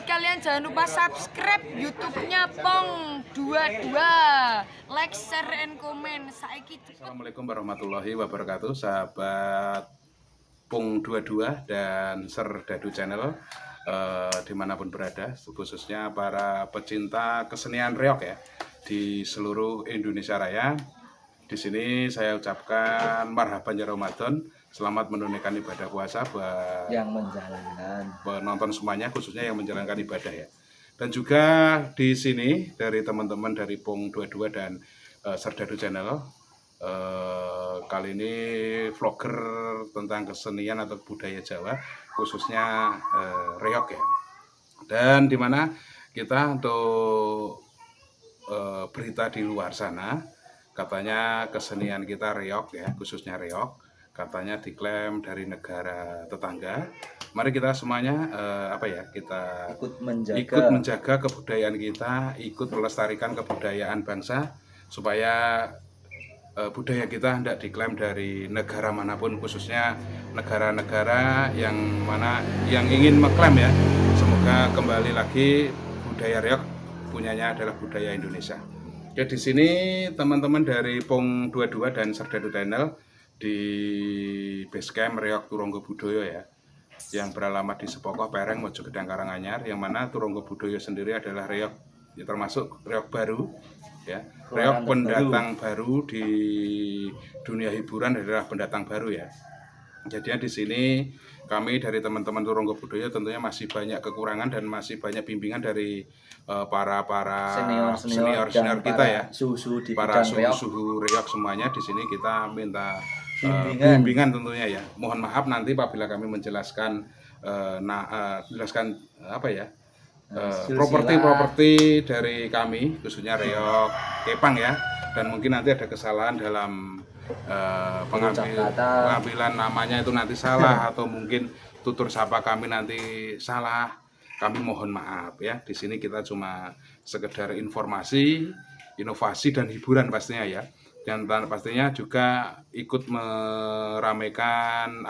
buat kalian jangan lupa subscribe YouTube-nya Pong22. Like, share, and comment. Assalamualaikum warahmatullahi wabarakatuh, sahabat Pong22 dan Serdadu Channel dimanapun berada, khususnya para pecinta kesenian reog ya di seluruh Indonesia Raya. Di sini saya ucapkan marhaban ya Ramadan, selamat menunaikan ibadah puasa buat yang menjalankan penonton semuanya, khususnya yang menjalankan ibadah ya. Dan juga di sini dari teman-teman dari Pong22 dan Serdadu Channel, kali ini vlogger tentang kesenian atau budaya Jawa, khususnya reog ya. Dan dimana kita untuk berita di luar sana, katanya kesenian kita reog ya, khususnya reog, katanya diklaim dari negara tetangga. Mari kita semuanya kita ikut menjaga kebudayaan kita, ikut melestarikan kebudayaan bangsa supaya budaya kita tidak diklaim dari negara manapun, khususnya negara-negara yang mana yang ingin mengklaim ya. Semoga kembali lagi budaya reog punyanya adalah budaya Indonesia. Oke, di sini teman-teman dari Pong22 dan Serdadu Channel di Basecamp Reog Turonggo Budoyo ya, yang beralamat di Sepokoh Pereng Mojogedang Karanganyar, yang mana Turonggo Budoyo sendiri adalah reog ya, termasuk reog baru ya, reog pendatang baru di dunia hiburan, adalah pendatang baru ya. Jadinya di sini kami dari teman-teman Turonggo Budoyo tentunya masih banyak kekurangan dan masih banyak bimbingan dari para senior kita ya, para suhu reog semuanya. Di sini kita minta bimbingan tentunya ya. Mohon maaf nanti apabila kami menjelaskan properti dari kami, khususnya reog kepang ya, dan mungkin nanti ada kesalahan dalam pengambilan namanya itu nanti salah atau mungkin tutur sapa kami nanti salah, kami mohon maaf ya. Di sini kita cuma sekedar informasi, inovasi dan hiburan pastinya ya, dan pastinya juga ikut meramaikan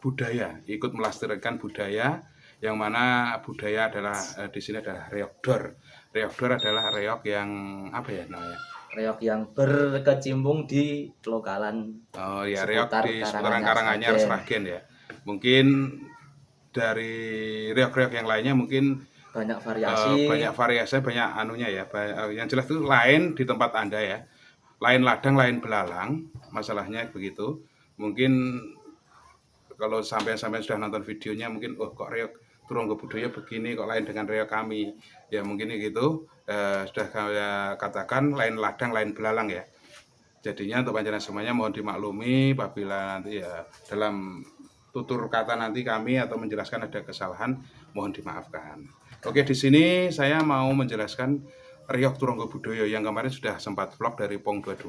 budaya, ikut melestarikan budaya, yang mana budaya adalah di sini adalah reogdor. Reogdor adalah reog yang reog yang berkecimpung di lokalan. Oh ya, reog di seputaran Karanganyar, Sragen ya. Mungkin dari reog-reog yang lainnya mungkin banyak variasi, banyak anunya ya. Yang jelas itu lain di tempat Anda ya. Lain ladang, lain belalang, masalahnya begitu. Mungkin kalau sampai sudah nonton videonya mungkin kok reog Turonggo Budoyo begini, kok lain dengan reog kami. Ya mungkin gitu. Sudah saya katakan lain ladang, lain belalang ya. Jadinya untuk panjenengan semuanya mohon dimaklumi apabila nanti ya dalam tutur kata nanti kami atau menjelaskan ada kesalahan, mohon dimaafkan. Oke, di sini saya mau menjelaskan reog Turonggo Budoyo yang kemarin sudah sempat vlog dari Pong22.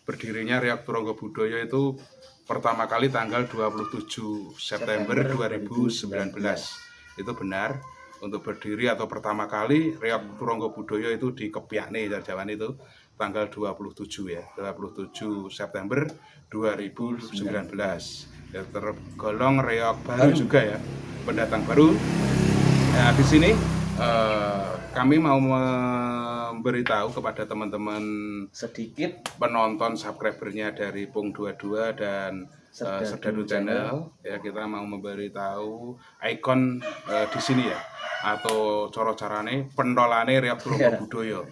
Berdirinya reog Turonggo Budoyo itu pertama kali tanggal 27 September 2019. Itu benar. Untuk berdiri atau pertama kali reog Turonggo Budoyo itu di Kepiakne Jawan itu tanggal 27 ya, 27 September 2019. Ya, tergolong reog baru juga ya, pendatang baru. Nah, di sini kami mau memberitahu kepada teman-teman sedikit penonton subscribernya dari Pong22 dan Serdadu Channel ya, kita mau memberitahu ikon di sini ya, atau coro carane pentolane reog Turonggo Budoyo.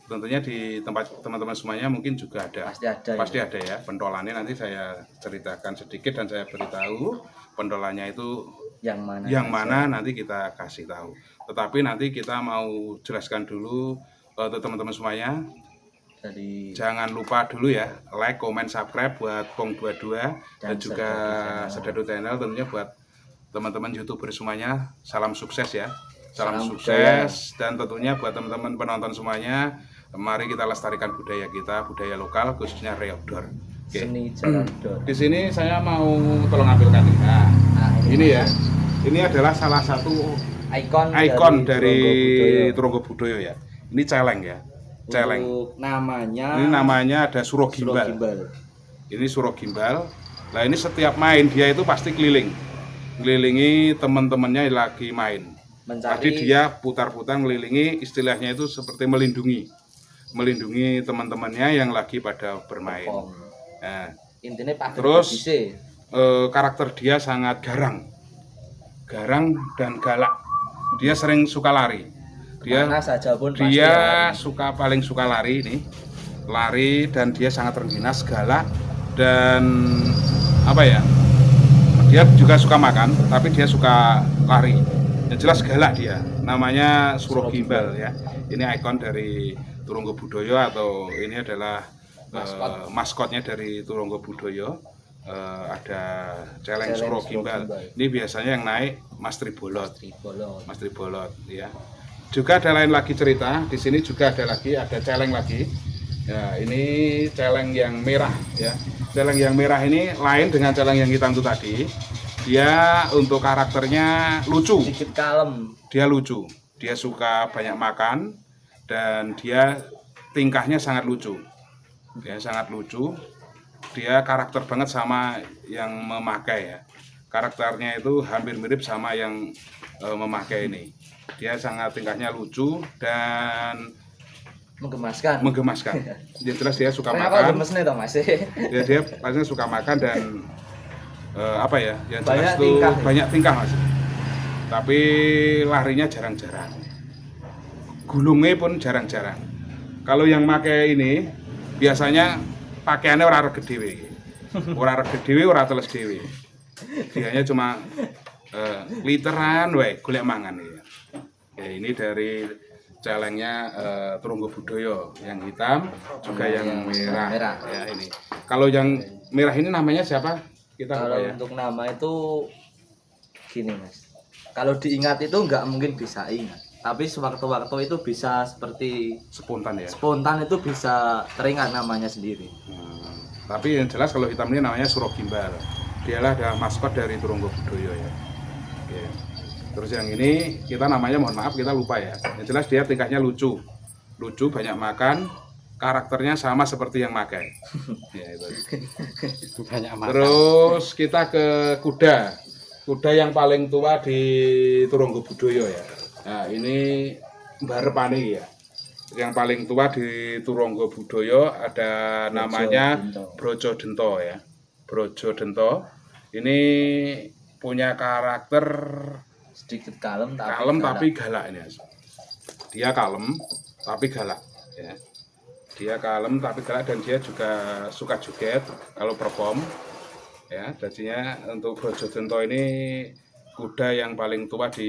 Tentunya di tempat teman-teman semuanya mungkin juga ada, pasti ada ya pentolane. Nanti saya ceritakan sedikit dan saya beritahu pentolannya itu yang mana nanti kita kasih tahu. Tetapi nanti kita mau jelaskan dulu untuk teman-teman semuanya. Jadi jangan lupa dulu ya, like, comment, subscribe buat Pong22 dan juga Serdadu Channel. Tentunya buat teman-teman YouTuber semuanya, salam sukses ya. Salam sukses. Dan tentunya buat teman-teman penonton semuanya, mari kita lestarikan budaya kita, budaya lokal khususnya reogdor. Oke. Di sini saya mau tolong ambilkan ini ya. Ini adalah salah satu ikon dari Turonggo Budoyo ya. Ini celeng ya. Celeng. Ini namanya ada Suro Gimbal. Ini Suro Gimbal. Nah, ini setiap main dia itu pasti keliling. ngelilingi teman-temannya yang lagi main. Tadi Mencari dia putar-putar ngelilingi, istilahnya itu seperti melindungi teman-temannya yang lagi pada bermain. perform. Nah, Intinya Pak terus Gede karakter dia sangat garang dan galak. Dia sering suka lari. mana saja pun pasti Dia lari. paling suka lari ini, lari, dan dia sangat terengginas, galak, dan apa ya? Dia juga suka makan, tapi dia suka lari. Yang jelas galak dia. Namanya Suro Gimbal ya. Ini ikon dari Turunggo Budoyo, atau ini adalah maskotnya dari Turunggo Budoyo. Ada celeng Suro Gimbal. Ini biasanya yang naik Mas Tribolot. Mas Tribolot ya. Juga ada lain lagi cerita. Di sini juga ada celeng lagi. Ya, ini celeng yang merah ya. Celeng yang merah ini lain dengan celeng yang hitam itu tadi. Dia untuk karakternya lucu. Sedikit kalem. Dia lucu. Dia suka banyak makan dan dia tingkahnya sangat lucu. Dia sangat lucu. Dia karakter banget sama yang memakai ya. Karakternya itu hampir mirip sama yang memakai ini. Dia sangat tingkahnya lucu dan Menggemaskan. Dia jelas dia suka Kayak makan. gemes nih toh Mas. Ya, dia pastinya suka makan dan apa ya? Yang jelas Banyak tuh tingkah. banyak tingkah Mas. Tapi larinya jarang-jarang. Gulungnya pun jarang-jarang. Kalau yang pakai ini biasanya pakaiannya ora reged dhewe. Ora reged dhewe, ora teles dhewe. Dianya cuma literan wae golek mangan ya. Ya, ini dari celengnya Turunggo Budoyo yang hitam, juga yang merah. Ya, ini. Kalau yang merah ini namanya siapa? Kita Kalau lupa ya. untuk nama itu gini Mas. Kalau diingat itu nggak mungkin bisa ingat. Tapi sewaktu-waktu itu bisa seperti Spontan ya. spontan itu bisa teringat namanya sendiri. Tapi yang jelas kalau hitam ini namanya Suro Gimbal. Dialah adalah maskot dari Turunggo Budoyo ya. Oke. Terus yang ini kita namanya, mohon maaf kita lupa ya. Yang jelas dia tingkahnya lucu, banyak makan, karakternya sama seperti yang makai. Ya, itu. Banyak makan. Terus kita ke kuda yang paling tua di Turunggo Budoyo ya. Nah, ini Mbarepane ya. Yang paling tua di Turunggo Budoyo ada namanya Brojo Dento ya. Brojo Dento ini punya karakter Sedikit kalem tapi galak ini. Dia kalem tapi galak ya. Dia kalem tapi galak dan dia juga suka joget kalau perform ya. Jadinya untuk Brojo Dento ini kuda yang paling tua di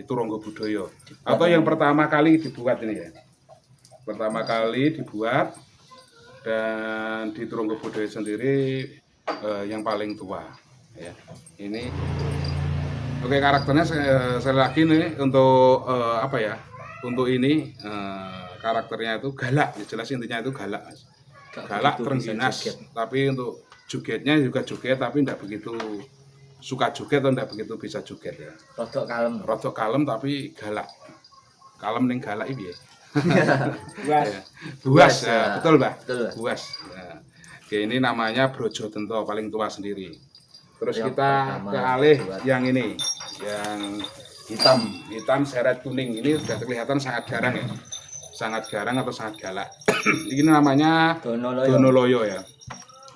Turunggo Budoyo, atau yang pertama kali dibuat ini ya. Pertama kali dibuat dan di Turunggo Budoyo sendiri yang paling tua ya. Ini oke, karakternya sekali lagi nih untuk apa ya? Untuk ini karakternya itu galak, jelas intinya itu galak. Galak, terengginas, tapi untuk jogetnya juga joget tapi tidak begitu suka joget atau tidak begitu bisa joget ya. Rodok kalem tapi galak. Kalem ning galak iki piye? Buas ya, betul Mbak. Buas. Ya. Oke, ini namanya Brojo Dento, paling tua sendiri. Terus yang kita beralih yang ini, yang hitam seret kuning. Ini sudah kelihatan sangat garang ya. Sangat garang atau sangat galak. Ini namanya Donoloyo ya.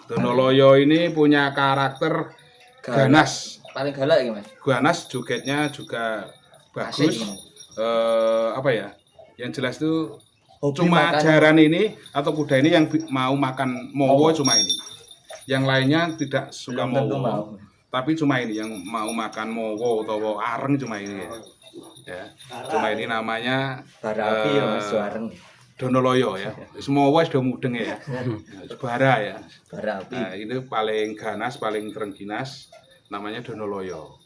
Donoloyo ini punya karakter ganas. Paling galak ya Mas. Ganas, jogetnya juga bagus. Apa ya? Yang jelas itu cuma jaran ini atau kuda ini yang mau makan mowo cuma ini. Yang lainnya tidak suka mowo. Tapi cuma ini yang mau makan mowo atau areng cuma ini ya. Cuma ini namanya Barapi ya Mas Areng. Donoloyo ya. Semua wis do mudeng ya. Bara ya. Barapi. Nah, ini paling ganas, paling terengginas namanya Donoloyo.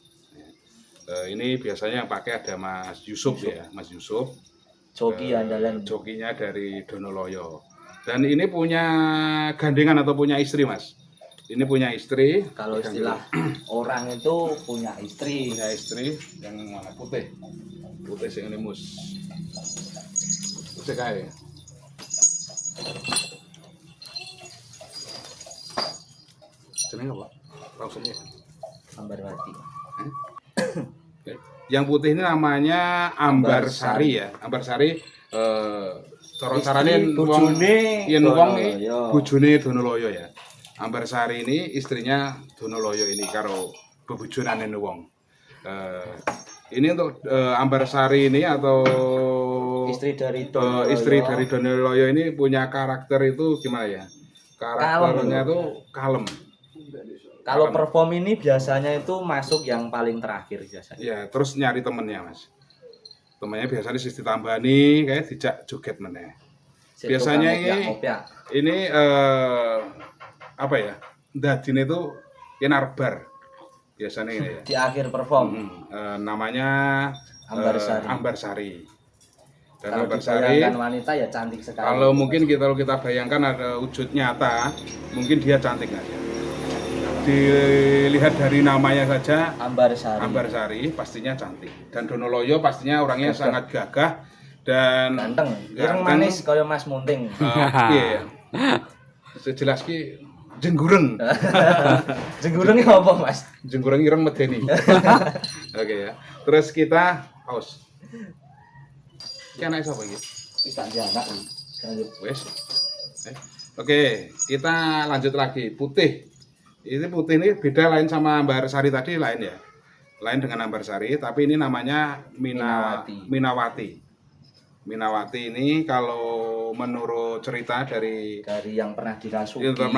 Ini biasanya yang pakai ada Mas Yusuf ya, Mas Yusuf. Joki andalan. Jokinya dari Donoloyo. Dan ini punya gandengan atau punya istri Mas. Ini punya istri. Kalau istilah orang itu punya istri. Punya istri yang mana putih. Putih sing ini mus. Putih kae. Jenenge apa? Maksudnya Ambarwati. Yang putih ini namanya Ambarsari ya. Ambarsari cara carane bojone yen wong iki Donoloyo. bojone Donoloyo ya. Ambarsari ini istrinya Donoloyo ini karo bebojonane wong. Ini untuk Ambarsari ini atau Istri dari Donoloyo. istri dari Donoloyo ini punya karakter itu gimana ya? Karakternya itu kalem. Kalau perform ini biasanya itu masuk yang paling terakhir biasanya. Ya, terus nyari temennya, Mas. Temennya biasanya Sisti Tambani kayak dijak joget meneh. Biasanya ini apa ya? Dadine itu inarbar. Biasanya ini ya. Di akhir perform. Namanya Ambarsari. Ambarsari. Dan Kalau Ambarsari dibayangkan wanita ya cantik sekali. kalau mungkin kita bayangkan ada wujud nyata, mungkin dia cantik aja. Dilihat dari namanya saja Ambarsari. Ambarsari pastinya cantik. Dan Donoloyo pastinya orangnya sangat gagah dan Ganteng. Ireng manis kaya Mas Munting. Iya. Sejelas ki jenggureng. Jenggurengnya apa, Mas? Jenggureng ireng medeni. Oke ya. Terus kita aus. Iki anak sapa iki? Wis tak janak. Wes. Oke, kita lanjut lagi. Putih. Ini putih ini beda lain sama Ambarsari tadi lain ya. Lain dengan Ambarsari, tapi ini namanya Minawati. Minawati ini kalau menurut cerita dari yang pernah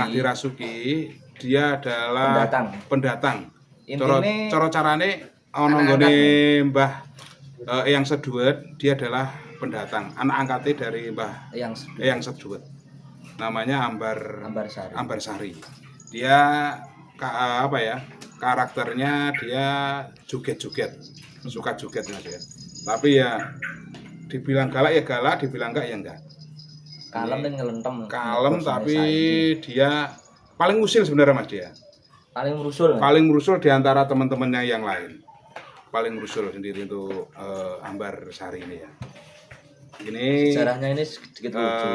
dirasuki, dia adalah pendatang. Intine Cara carane ana nggone Mbah Eyang Seduet, dia adalah pendatang, anak angkatnya dari Mbah Eyang Seduet. Namanya Ambarsari. Dia apa ya? Karakternya dia joget-joget, suka joget Mas ya. Tapi ya dibilang galak ya galak, dibilang enggak ya enggak. Kalem dan ngelentem. Kalem tapi dia paling usil sebenarnya Mas dia. Paling merusul di antara teman-temannya yang lain. Paling merusul sendiri untuk Ambarsari ini ya. Ini sejarahnya ini sedikit lucu.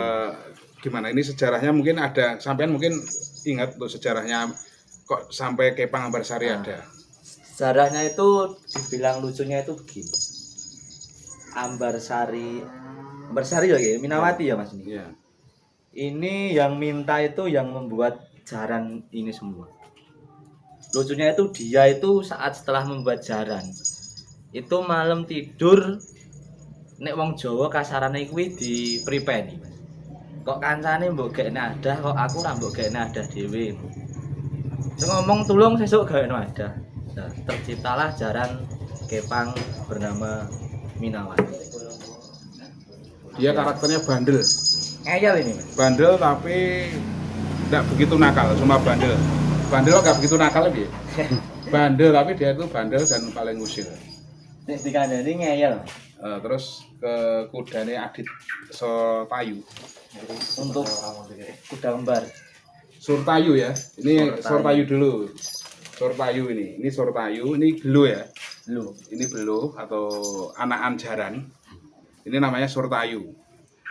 Gimana ini sejarahnya mungkin ada sampean mungkin ingat untuk sejarahnya kok sampai Kepang Ambarsari ada. Sejarahnya itu dibilang lucunya itu begini. Ambarsari ya, Minawati ya Mas ini. Iya. Ini yang minta itu yang membuat jaran ini semua. Lucunya itu dia itu saat setelah membuat jaran itu malam tidur nek wong Jawa kasarane kuwi dipripeni Mas. Kok kancane mbok gekne adah kok aku ra mbok gekne adah dhewe. Sing ngomong tulung sesuk gawene adah. Nah, terciptalah jaran Kepang bernama Minawati. Dia karakternya bandel. Ngeyel ini Mas. Bandel tapi tidak begitu nakal, cuma bandel. Bandel nggak begitu nakal dia. Bandel tapi dia itu bandel dan paling usil. Nek dikandani ngeyel. Terus ke kudane Adit Sortayu. Untuk kuda kembar. Surtayu ya. Ini Sortayu dulu. Sortayu ini. Ini Sortayu, ini Belo ya. Ini Belo atau anakan jaran. Ini namanya Sortayu.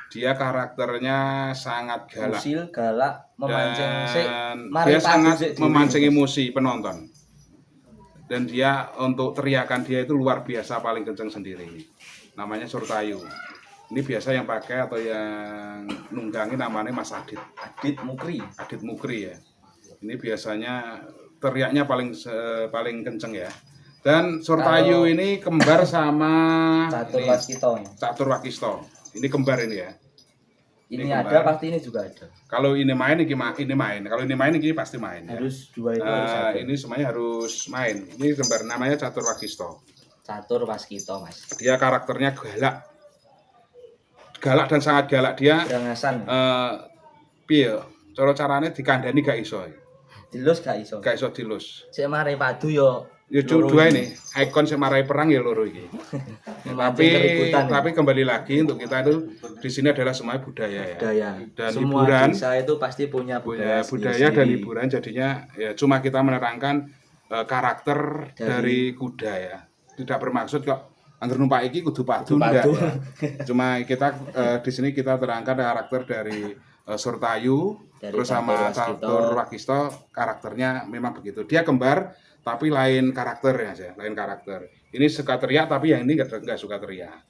Dia karakternya sangat galak. Usil, galak, memancing dia sangat memancing emosi penonton. Dan dia untuk teriakan dia itu luar biasa paling kencang sendiri. Namanya Sortayu. Ini biasa yang pakai atau yang nunggangi namanya Mas Adit. Adit Mukri ya. Ini biasanya teriaknya paling kenceng ya. Dan Sortayu ini kembar sama Catur Wakisto. Ini kembar ini ya. Ini ada pasti ini juga ada. Kalau ini main ini main. Kalau ini main ini pasti main. Harus ya. Dua itu harus ada. Ini semuanya harus main. Ini kembar namanya Catur Wakisto. Mas. Dia karakternya galak dan sangat galak dia. Berangasan. Piye? Cara carane dikandani gak iso. Dilus gak iso. Gak iso dilus. Sik marai padu yo. Ya dua ini, ikon sing marai perang ya loro iki. tapi kembali lagi untuk kita itu di sini adalah semuanya budaya ya. Dan semua hiburan. Desa itu pasti punya budaya dan hiburan jadinya ya cuma kita menerangkan karakter dari kuda ya. Tidak bermaksud kok angger numpak iki kudu padu ndak ya. Cuma kita di sini kita terangkan karakter dari Sortayu terus sama Catur Wakisto karakternya memang begitu. Dia kembar tapi lain karakter ya, lain karakter. Ini suka teriak tapi yang ini nggak suka teriak,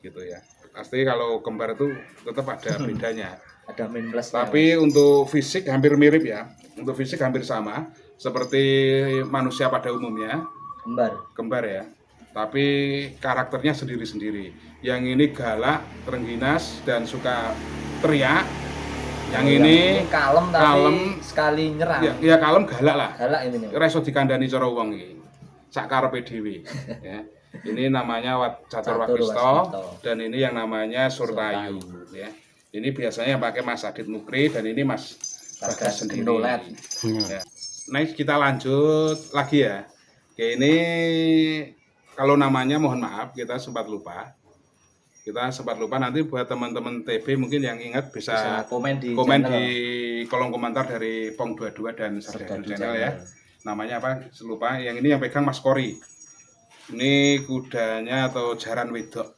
gitu ya. Pasti kalau kembar itu tetap ada bedanya. Ada min plus. Tapi untuk fisik hampir mirip ya, untuk fisik hampir sama seperti manusia pada umumnya, kembar ya. Tapi karakternya sendiri-sendiri. Yang ini galak, terengginas dan suka teriak. Yang ini kalem tapi sekali nyerang. Ya kalem galak lah. Galak ini nih. Reso dikandani cara wong iki. Sak karepe dhewe. Ya. Ini namanya Catur Wagisto dan ini yang namanya Surtayu ya. Ini biasanya yang pakai Mas Adit Mukri dan ini Mas Bagas sendiri. Ya. Next kita lanjut lagi ya. Oke, ini kalau namanya mohon maaf kita sempat lupa. Nanti buat teman-teman TB mungkin yang ingat bisa komen di kolom komentar dari Pong 22 dan Serdadu Channel ya. Namanya apa? Lupa. Yang ini yang pegang Mas Kori. Ini kudanya atau jaran wedok.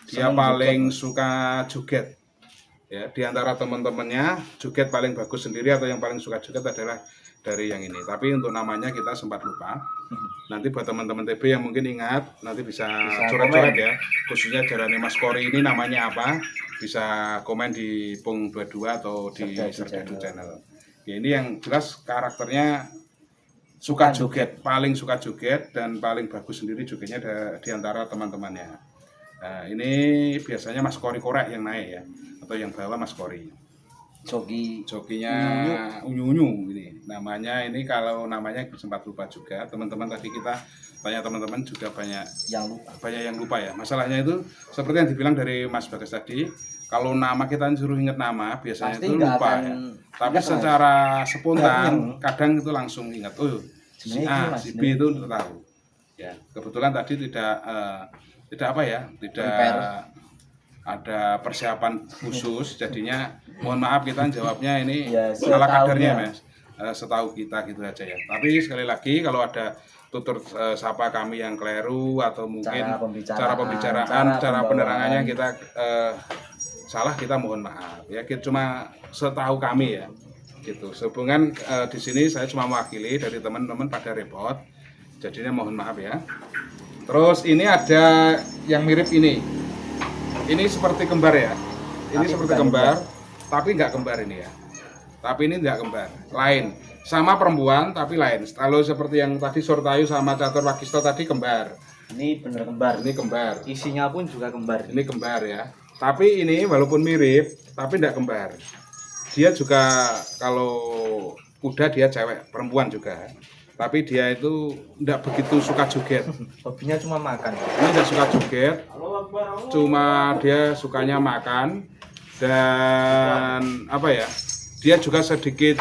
Dia paling suka joget. Ya, di antara teman-temannya joget paling bagus sendiri atau yang paling suka joget adalah dari yang ini. Tapi untuk namanya kita sempat lupa. Nanti buat teman-teman TB yang mungkin ingat nanti bisa coret-coret ya. Khususnya jarannya Mas Kori ini namanya apa? Bisa komen di Pong 22 atau di Serdadu Channel. Ya, ini yang jelas karakternya suka joget, paling suka joget dan paling bagus sendiri jogetnya di antara teman-temannya. Nah, ini biasanya Mas Kori korek yang naik ya, atau yang bawa Mas Kori. Jokinya unyu-unyu ini. Namanya ini kalau namanya sempat lupa juga. Teman-teman tadi kita tanya teman-teman juga banyak yang lupa ya. Masalahnya itu seperti yang dibilang dari Mas Bagas tadi, kalau nama kita suruh ingat nama biasanya pasti itu lupa ya. Tapi secara spontan kadang itu langsung ingat. Oh, si A, si B itu tahu. Ya, kebetulan tadi tidak apa ya, tidak ada persiapan khusus, jadinya mohon maaf kita jawabnya ini ya, salah kadarnya Mas, setahu kita gitu aja ya. Tapi sekali lagi kalau ada tutur sapa kami yang keliru atau mungkin cara pembicaraan, cara penerangannya kita salah, kita mohon maaf ya. Cuma setahu kami ya, gitu. Sehubungan di sini saya cuma mewakili dari teman-teman pada repot, jadinya mohon maaf ya. Terus ini ada yang mirip ini. Ini seperti kembar ya. Ini tapi seperti kembar, tapi nggak kembar ini ya. Tapi ini nggak kembar, lain. Sama perempuan tapi lain. Kalau seperti yang tadi Surtayu sama Catur Wagisto tadi kembar. Ini benar kembar. Ini kembar. Isinya pun juga kembar. Ini kembar ya. Tapi ini walaupun mirip, tapi nggak kembar. Dia juga kalau kuda dia cewek, perempuan juga. Tapi dia itu tidak begitu suka joget. Hobinya cuma makan. Ini tidak suka joget, cuma dia sukanya makan dan apa ya? Dia juga sedikit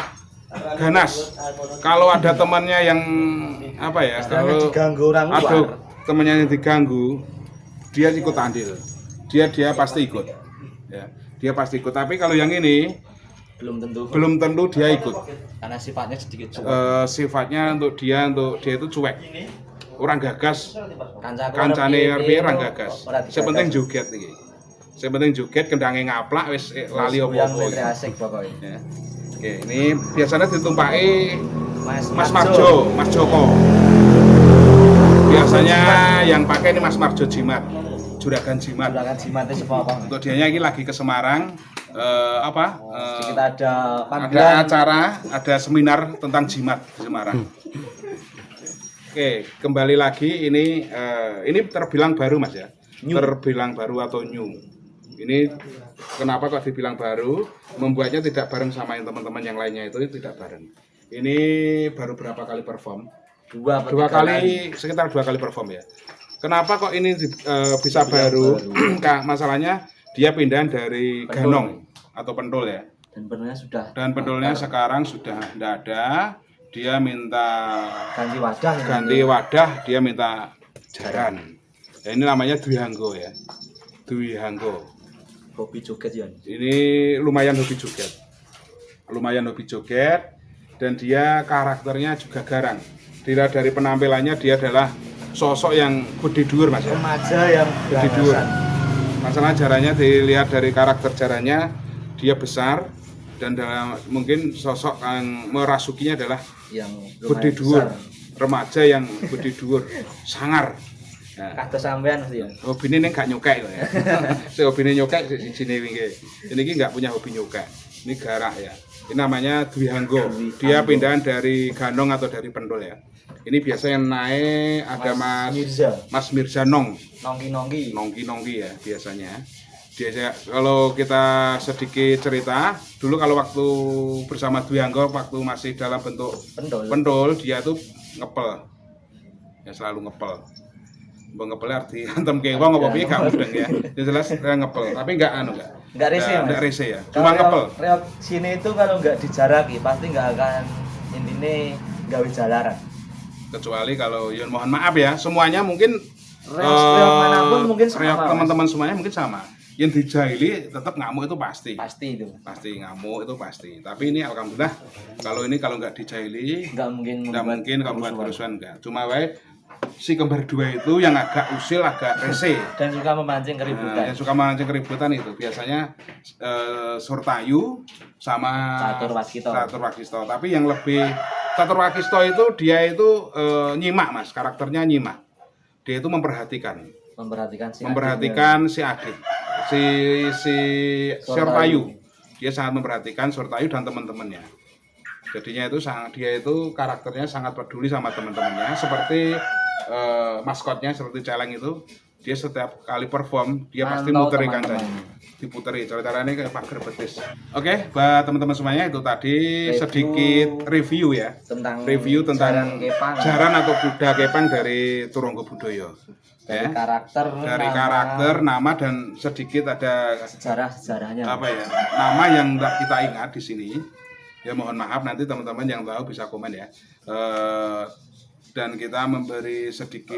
ganas. Kalau ada temannya yang apa ya? Kalau diganggu orang luar, ada temannya yang diganggu, dia ikut andil. Dia pasti ikut. Ya, dia pasti ikut. Tapi kalau yang ini belum tentu dia ikut. Karena sifatnya sedikit cuek. Sifatnya untuk dia itu cuek. Orang gagas, kancane RP orang gagas. Sepenting joget iki. Sepenting joget kendange ngaplak wis lali opo-opo. Ya. Oke, ini biasanya ditumpaki Mas Marjo, Mas Joko. Biasanya yang pakai ini Mas Marjo Jimat. Juragan Jimat. Juragan Jimat itu apa? Untuk dianya ini lagi ke Semarang. Kita ada acara, ada seminar tentang jimat di Semarang. Oke, kembali lagi ini terbilang baru Mas ya. Terbilang baru atau new. Ini kenapa kok dibilang baru? Membuatnya tidak bareng sama yang teman-teman yang lainnya itu tidak bareng. Ini baru berapa kali perform? Sekitar dua kali perform ya. Kenapa kok ini bisa baru? Masalahnya dia pindahan dari Ganong atau Pentul ya. Dan pendulnya sekarang sudah tidak ada. Dia minta ganti wadah, dia minta jaran. Ya, ini namanya Dwi Hanggo ya. Dwi Hanggo. Hobi joget ya. Ini lumayan hobi joget. Dan dia karakternya juga garang. Dilihat dari penampilannya dia adalah sosok yang gede dhuwur Mas ya. Remaja yang gede dhuwur. Masalah jarannya dilihat dari karakter jarannya dia besar dan dalam mungkin sosok yang merasukinya adalah yang gede dhuwur. remaja yang budi dhuwur, sangar. Nah, Kados sampean mesti ya. hobine ning gak nyokek loh ya. Si hobine nyokek sini wingi. Ini nggak punya hobi nyokek. Ini garah ya. Ini namanya Dwi Hanggo. Dia pindahan dari Ganong atau dari Pendol ya. Ini biasa yang naik ada Mas Mirza Nong. Nongki ya biasanya. Dia kalau kita sedikit cerita, dulu kalau waktu bersama Dwi Hanggo waktu masih dalam bentuk pendol dia tuh ngepel. Ya selalu ngepel. Ngepel arti antem ke wong apa piye gak mudeng ya. Yang jelas ngepel, tapi enggak enggak rese ya. Cuma ngepel. Reok sini itu kalau enggak dijaraki pasti enggak akan intine gawe jalaran. Kecuali kalau ya mohon maaf ya, semuanya mungkin reok manapun mungkin sama. Reok teman-teman semuanya mungkin sama. Yang dijahili tetap ngamuk itu pasti. Pasti itu. Pasti ngamuk itu pasti. Tapi ini alhamdulillah kalau nggak dijahili enggak mungkin kalau buat kerusuhan enggak. Cuma wae si kembar dua itu yang agak usil, agak rese dan suka memancing keributan. Yang suka memancing keributan itu biasanya Surtayu sama Catur Wakisto. Tapi yang lebih Catur Wakisto itu dia itu nyimak Mas, karakternya nyimak. Dia itu memperhatikan si Agit, si Surtayu. Dia sangat memperhatikan Surtayu dan teman-temannya. Jadinya itu dia itu karakternya sangat peduli sama teman-temannya, seperti maskotnya seperti celeng itu, dia setiap kali perform dia pasti muteri kancanya, diputeri cara-caranya kayak pagar betis. Oke, buat teman-teman semuanya itu tadi sedikit review ya tentang jaran atau kuda kepang dari Turonggo Budoyo. Dari karakter, nama dan sedikit ada sejarahnya. Apa ya? Nama yang kita ingat di sini. Ya mohon maaf nanti teman-teman yang tahu bisa komen ya. Dan kita memberi sedikit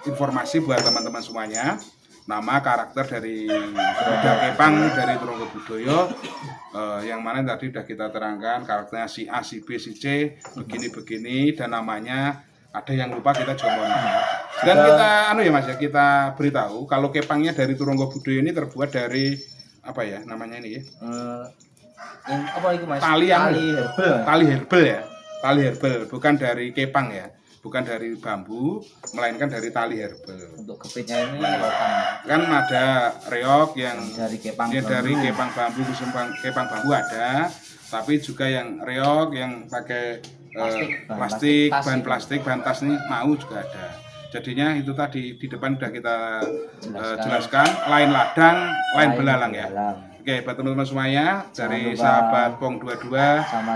informasi buat teman-teman semuanya. Nama karakter dari kuda kepang dari Turonggo Budoyo yang mana tadi sudah kita terangkan karakternya si A, si B, si C begini-begini dan namanya ada yang lupa kita juga mohon maaf. Dan kita Mas ya kita beritahu kalau kepangnya dari Turonggo Budoyo ini terbuat dari apa ya namanya ini ya? Apa itu Mas? Tali herbal ya. Tali herbal bukan dari kepang ya. Bukan dari bambu, melainkan dari tali herbal. Untuk kepitnya ini lokal. Kan ada reok yang dari kepang bambu, kepang bambu ada, tapi juga yang reok yang pakai plastik, bahan plastik, bahan tas ini mau juga ada. Jadinya itu tadi di depan sudah kita jelaskan, lain ladang, lain belalang ya. Oke, buat teman-teman semuanya dari sahabat Pong 22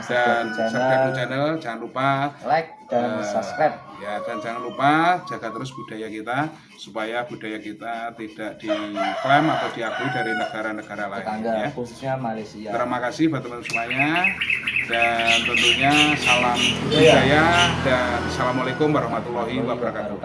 dan Serdadu Channel, jangan lupa like dan subscribe. Ya, dan jangan lupa jaga terus budaya kita supaya budaya kita tidak diklaim atau diakui dari negara-negara lain ya. Khususnya Malaysia. Terima kasih buat teman-teman semuanya dan tentunya salam budaya dan assalamualaikum warahmatullahi wabarakatuh.